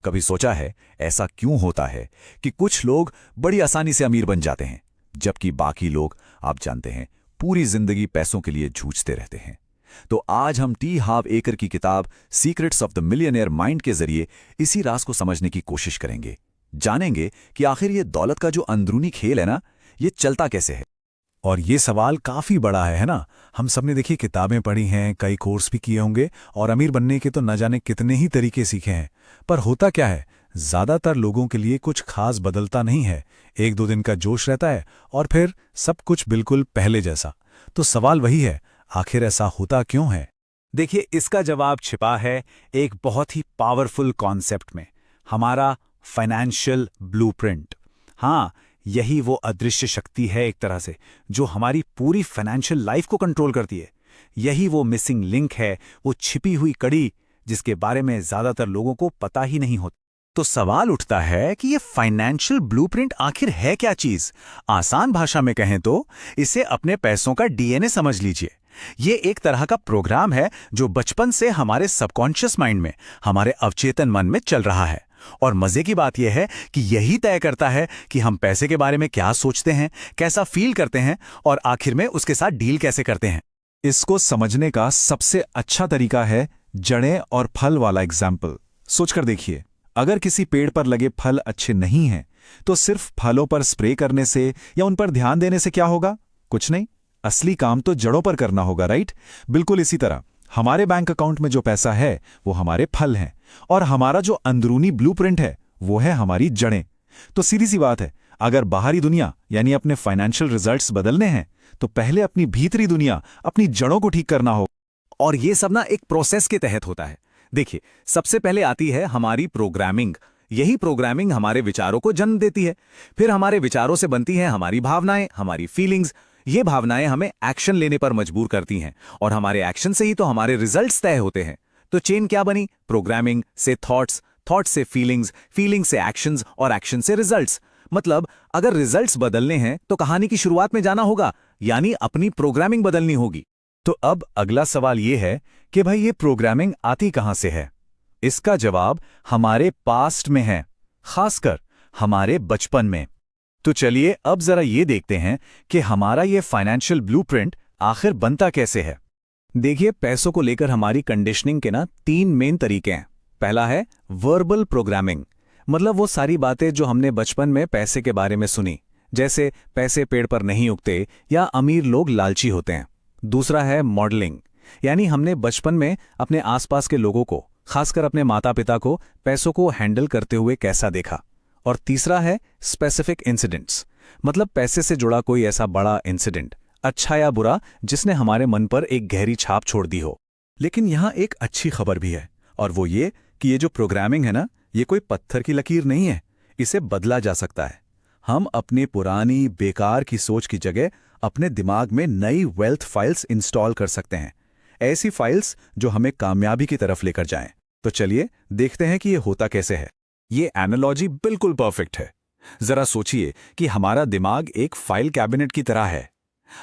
कभी सोचा है ऐसा क्यों होता है कि कुछ लोग बड़ी आसानी से अमीर बन जाते हैं, जबकि बाकी लोग, आप जानते हैं, पूरी जिंदगी पैसों के लिए जूझते रहते हैं। तो आज हम टी हार्व एकर की किताब secrets of the millionaire mind के जरिए इसी राज को समझने की कोशिश करेंगे। जानेंगे कि आखिर ये दौलत का जो अंदरूनी खेल है ना, ये चलता कैसे है। और ये सवाल काफी बड़ा है ना। हम सबने देखिए किताबें पढ़ी हैं, कई कोर्स भी किए होंगे और अमीर बनने के तो न जाने कितने ही तरीके सीखे हैं। पर होता क्या है, ज्यादातर लोगों के लिए कुछ खास बदलता नहीं है। एक दो दिन का जोश रहता है और फिर सब कुछ बिल्कुल पहले जैसा। तो सवाल वही है, आखिर ऐसा होता क्यों है? देखिए, इसका जवाब छिपा है एक बहुत ही पावरफुल कॉन्सेप्ट में, हमारा फाइनेंशियल ब्लूप्रिंट। हाँ, यही वो अदृश्य शक्ति है एक तरह से, जो हमारी पूरी फाइनेंशियल लाइफ को कंट्रोल करती है। यही वो मिसिंग लिंक है, वो छिपी हुई कड़ी, जिसके बारे में ज्यादातर लोगों को पता ही नहीं होता। तो सवाल उठता है कि ये फाइनेंशियल ब्लूप्रिंट आखिर है क्या चीज? आसान भाषा में कहें तो इसे अपने पैसों का डीएनए समझ लीजिए। ये एक तरह का प्रोग्राम है जो बचपन से हमारे सबकॉन्शियस माइंड में, हमारे अवचेतन मन में चल रहा है। और मजे की बात यह है कि यही तय करता है कि हम पैसे के बारे में क्या सोचते हैं, कैसा फील करते हैं और आखिर में उसके साथ डील कैसे करते हैं। इसको समझने का सबसे अच्छा तरीका है जड़ें और फल वाला एग्जाम्पल। सोचकर देखिए, अगर किसी पेड़ पर लगे फल अच्छे नहीं हैं, तो सिर्फ फलों पर स्प्रे करने से या उन पर ध्यान देने से क्या होगा? कुछ नहीं। असली काम तो जड़ों पर करना होगा, राइट? बिल्कुल इसी तरह हमारे बैंक अकाउंट में जो पैसा है वो हमारे फल हैं, और हमारा जो अंदरूनी ब्लूप्रिंट है वो है हमारी जड़ें। तो सीधी सी बात है, अगर बाहरी दुनिया यानी अपने फाइनेंशियल रिजल्ट्स बदलने हैं, तो पहले अपनी भीतरी दुनिया, अपनी जड़ों को ठीक करना होगा। और ये सब ना एक प्रोसेस के तहत होता है। देखिए, सबसे पहले आती है हमारी प्रोग्रामिंग। यही प्रोग्रामिंग हमारे विचारों को जन्म देती है। फिर हमारे विचारों से बनती हैं हमारी भावनाएं, हमारी फीलिंग्स। ये भावनाएं हमें एक्शन लेने पर मजबूर करती हैं, और हमारे एक्शन से ही तो हमारे रिजल्ट्स तय होते हैं। तो चेन क्या बनी? प्रोग्रामिंग से थॉट्स, थॉट्स से फीलिंग्स, फीलिंग्स से एक्शंस और एक्शन से रिजल्ट्स। मतलब अगर रिजल्ट्स बदलने हैं तो कहानी की शुरुआत में जाना होगा, यानी अपनी प्रोग्रामिंग बदलनी होगी। तो अब अगला सवाल ये है कि भाई ये प्रोग्रामिंग आती कहां से है? इसका जवाब हमारे पास्ट में है, खासकर हमारे बचपन में। तो चलिए अब जरा ये देखते हैं कि हमारा ये फाइनेंशियल ब्लूप्रिंट आखिर बनता कैसे है। देखिए, पैसों को लेकर हमारी कंडीशनिंग के ना 3 मेन तरीके हैं। पहला है वर्बल प्रोग्रामिंग, मतलब वो सारी बातें जो हमने बचपन में पैसे के बारे में सुनी, जैसे पैसे पेड़ पर नहीं उगते या अमीर लोग लालची होते हैं। दूसरा है मॉडलिंग, यानी हमने बचपन में अपने आसपास के लोगों को, खासकर अपने माता पिता को, पैसों को हैंडल करते हुए कैसा देखा। और तीसरा है स्पेसिफिक इंसिडेंट्स, मतलब पैसे से जुड़ा कोई ऐसा बड़ा इंसिडेंट, अच्छा या बुरा, जिसने हमारे मन पर एक गहरी छाप छोड़ दी हो। लेकिन यहां एक अच्छी खबर भी है, और वो ये कि ये जो प्रोग्रामिंग है ना, ये कोई पत्थर की लकीर नहीं है। इसे बदला जा सकता है। हम अपनी पुरानी बेकार की सोच की जगह अपने दिमाग में नई वेल्थ फाइल्स इंस्टॉल कर सकते हैं, ऐसी फाइल्स जो हमें कामयाबी की तरफ लेकर जाएं। तो चलिए देखते हैं कि ये होता कैसे है। ये एनालॉजी बिल्कुल परफेक्ट है। जरा सोचिए कि हमारा दिमाग एक फाइल कैबिनेट की तरह है।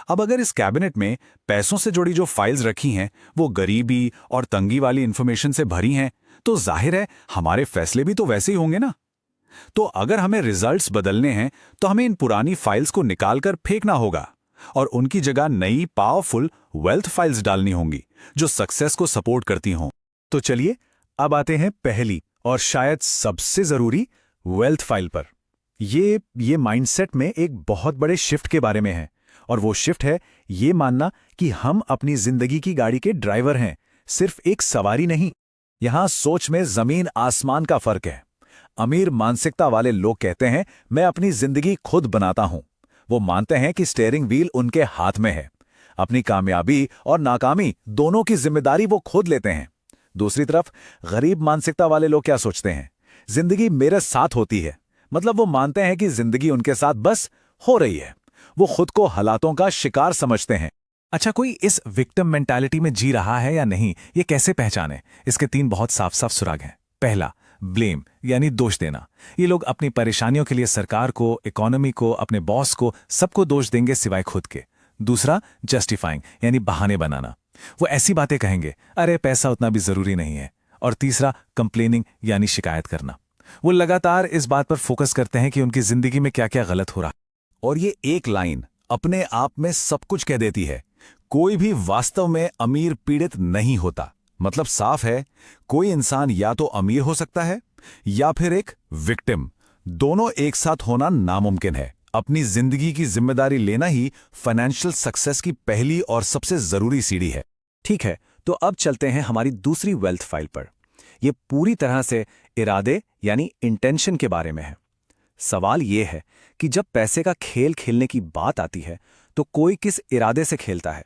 अब अगर इस कैबिनेट में पैसों से जुड़ी जो फाइल्स रखी हैं वो गरीबी और तंगी वाली इंफॉर्मेशन से भरी हैं, तो जाहिर है हमारे फैसले भी तो वैसे ही होंगे ना। तो अगर हमें रिजल्ट्स बदलने हैं तो हमें इन पुरानी फाइल्स को निकालकर फेंकना होगा और उनकी जगह नई पावरफुल वेल्थ फाइल्स डालनी होंगी जो सक्सेस को सपोर्ट करती हों। तो चलिए अब आते हैं पहली और शायद सबसे जरूरी वेल्थ फाइल पर। ये माइंडसेट में एक बहुत बड़े शिफ्ट के बारे में है, और वो शिफ्ट है ये मानना कि हम अपनी जिंदगी की गाड़ी के ड्राइवर हैं, सिर्फ एक सवारी नहीं। यहां सोच में जमीन आसमान का फर्क है। अमीर मानसिकता वाले लोग कहते हैं मैं अपनी जिंदगी खुद बनाता हूं। वो मानते हैं कि स्टीयरिंग व्हील उनके हाथ में है। अपनी कामयाबी और नाकामी दोनों की जिम्मेदारी वो खुद लेते हैं। दूसरी तरफ गरीब मानसिकता वाले लोग क्या सोचते हैं? जिंदगी मेरे साथ होती है, मतलब वो मानते हैं कि जिंदगी उनके साथ बस हो रही है। वो खुद को हालातों का शिकार समझते हैं। अच्छा, कोई इस विक्टिम मेंटालिटी में जी रहा है या नहीं, ये कैसे पहचाने? इसके 3 बहुत साफ साफ सुराग हैं। पहला, ब्लेम, यानी दोष देना। ये लोग अपनी परेशानियों के लिए सरकार को, इकोनॉमी को, अपने बॉस को, सबको दोष देंगे सिवाय खुद के। दूसरा, जस्टिफाइंग, यानी बहाने बनाना। वो ऐसी बातें कहेंगे, अरे पैसा उतना भी जरूरी नहीं है। और तीसरा, कंप्लेनिंग, यानी शिकायत करना। वो लगातार इस बात पर फोकस करते हैं कि उनकी जिंदगी में क्या क्या गलत हो रहा है। और ये एक लाइन अपने आप में सब कुछ कह देती है। कोई भी वास्तव में अमीर पीड़ित नहीं होता। मतलब साफ है, कोई इंसान या तो अमीर हो सकता है या फिर एक विक्टिम। दोनों एक साथ होना नामुमकिन है। अपनी जिंदगी की जिम्मेदारी लेना ही फाइनेंशियल सक्सेस की पहली और सबसे जरूरी सीढ़ी है। ठीक है, तो अब चलते हैं हमारी दूसरी वेल्थ फाइल पर। ये पूरी तरह से इरादे यानी इंटेंशन के बारे में है। सवाल ये है कि जब पैसे का खेल खेलने की बात आती है तो कोई किस इरादे से खेलता है।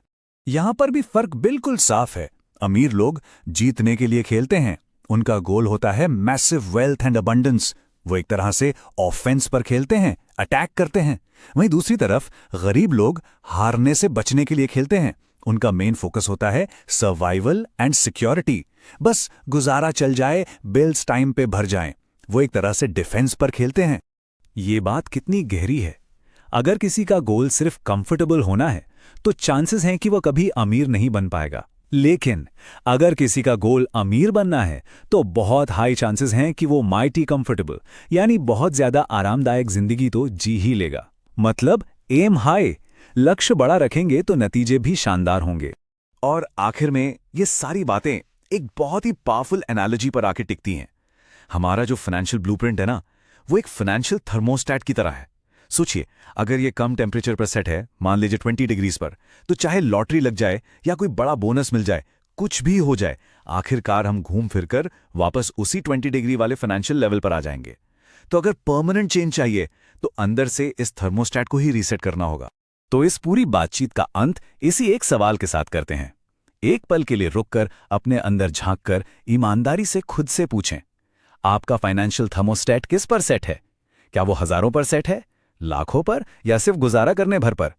यहां पर भी फर्क बिल्कुल साफ है। अमीर लोग जीतने के लिए खेलते हैं। उनका गोल होता है मैसिव वेल्थ एंड अबंडेंस। वो एक तरह से ऑफेंस पर खेलते हैं, अटैक करते हैं। वहीं दूसरी तरफ गरीब लोग हारने से बचने के लिए खेलते हैं। उनका मेन फोकस होता है सर्वाइवल एंड सिक्योरिटी। बस गुजारा चल जाए, बिल्स टाइम पे भर जाएं। वो एक तरह से डिफेंस पर खेलते हैं। ये बात कितनी गहरी है। अगर किसी का गोल सिर्फ कंफर्टेबल होना है तो चांसेस हैं कि वो कभी अमीर नहीं बन पाएगा। लेकिन अगर किसी का गोल अमीर बनना है तो बहुत हाई चांसेस हैं कि वो माइटी कंफर्टेबल यानी बहुत ज्यादा आरामदायक जिंदगी तो जी ही लेगा। मतलब एम हाई, लक्ष्य बड़ा रखेंगे तो नतीजे भी शानदार होंगे। और आखिर में ये सारी बातें एक बहुत ही पावरफुल एनालॉजी पर आके टिकती हैं। हमारा जो फाइनेंशियल ब्लूप्रिंट है ना, वो एक फाइनेंशियल थर्मोस्टैट की तरह है। सोचिए, अगर ये कम टेम्परेचर पर सेट है, मान लीजिए 20 डिग्रीज पर, तो चाहे लॉटरी लग जाए या कोई बड़ा बोनस मिल जाए, कुछ भी हो जाए, आखिरकार हम घूम फिरकर वापस उसी 20 डिग्री वाले फाइनेंशियल लेवल पर आ जाएंगे। तो अगर परमानेंट चेंज चाहिए तो अंदर से इस थर्मोस्टैट को ही रीसेट करना होगा। तो इस पूरी बातचीत का अंत इसी एक सवाल के साथ करते हैं। एक पल के लिए रुककर अपने अंदर झांककर ईमानदारी से खुद से पूछें, आपका फाइनेंशियल थर्मोस्टैट किस पर सेट है? क्या वो हजारों पर सेट है, लाखों पर, या सिर्फ गुजारा करने भर पर?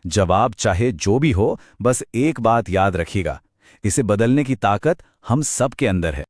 जवाब चाहे जो भी हो, बस एक बात याद रखिएगा, इसे बदलने की ताकत हम सब के अंदर है।